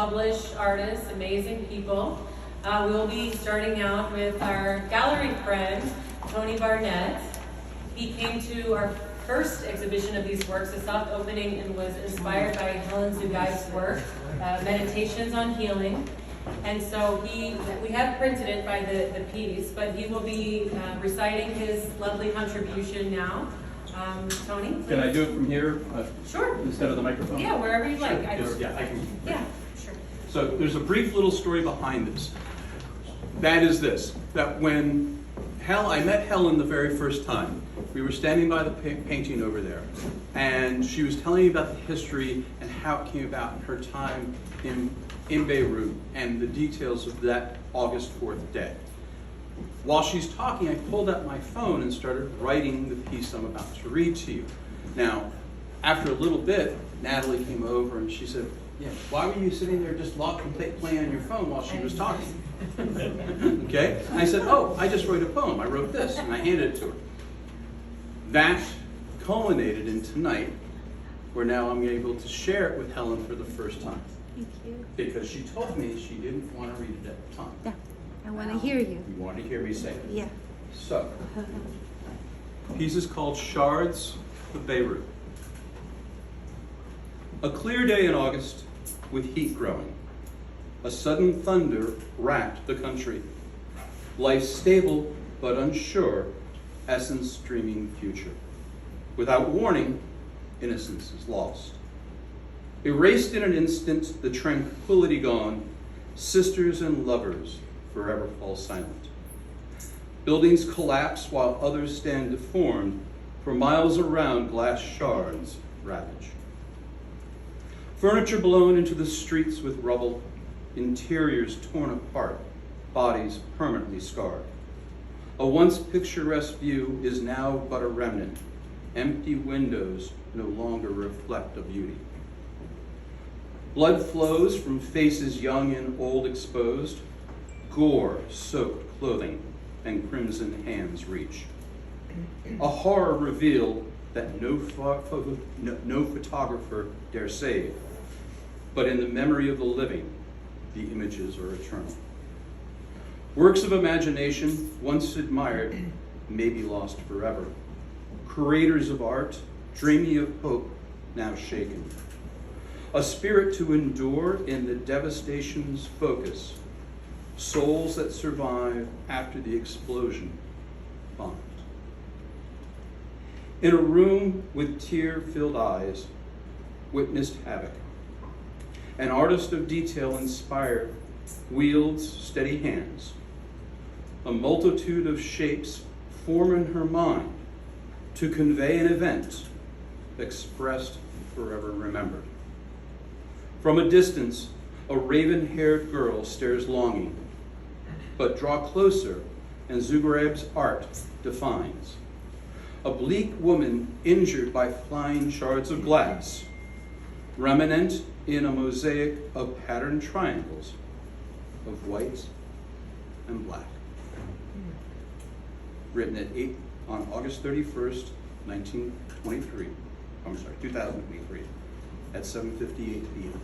published artists, amazing people. We will be starting out with our gallery friend, A.A.Barnett. He came to our first exhibition of these works, a soft opening, and was inspired by Helen Zugai's work, Meditations on Healing. And so we have printed it by the piece, but he will be reciting his lovely contribution now. Tony, please. Can I do it from here? Sure. Instead of the microphone? Yeah, wherever you like. Yeah, I can. Yeah, sure. So there's a brief little story behind this. That is this, that when I met Helen the very first time, we were standing by the painting over there, and she was telling me about the history and how it came about in her time in Beirut and the details of that August 4th day. While she's talking, I pulled out my phone and started writing the piece I'm about to read to you. Now, after a little bit, Natalie came over and she said, "Yeah, why were you sitting there just locked and playing on your phone while she was talking?" Okay? And I said, "Oh, I just wrote a poem. I wrote this," and I handed it to her. That culminated in tonight, where now I'm able to share it with Helen for the first time. Thank you. Because she told me she didn't want to read it at the time. Yeah, I want to hear you. You want to hear me say it. Yeah. So, the piece is called Shards of Beirut. A clear day in August with heat growing. A sudden thunder racked the country. Life stable but unsure, essence dreaming future. Without warning, innocence is lost. Erased in an instant, the tranquility gone, sisters and lovers forever fall silent. Buildings collapse while others stand deformed, for miles around glass shards ravage. Furniture blown into the streets with rubble, interiors torn apart, bodies permanently scarred. A once picturesque view is now but a remnant. Empty windows no longer reflect a beauty. Blood flows from faces young and old exposed, gore-soaked clothing and crimson hands reach. A horror revealed that no photographer dare save, but in the memory of the living, the images are eternal. Works of imagination, once admired, may be lost forever. Creators of art, dreaming of hope, now shaken. A spirit to endure in the devastation's focus. Souls that survive after the explosion bombed. In a room with tear-filled eyes, witnessed havoc. An artist of detail inspired, wields steady hands. A multitude of shapes form in her mind to convey an event expressed, forever remembered. From a distance, a raven-haired girl stares longing, but draw closer and Zugraeb's art defines. A bleak woman injured by flying shards of glass, remnant in a mosaic of patterned triangles of white and black. Written on August 31st, 2023, at 7:58 p.m.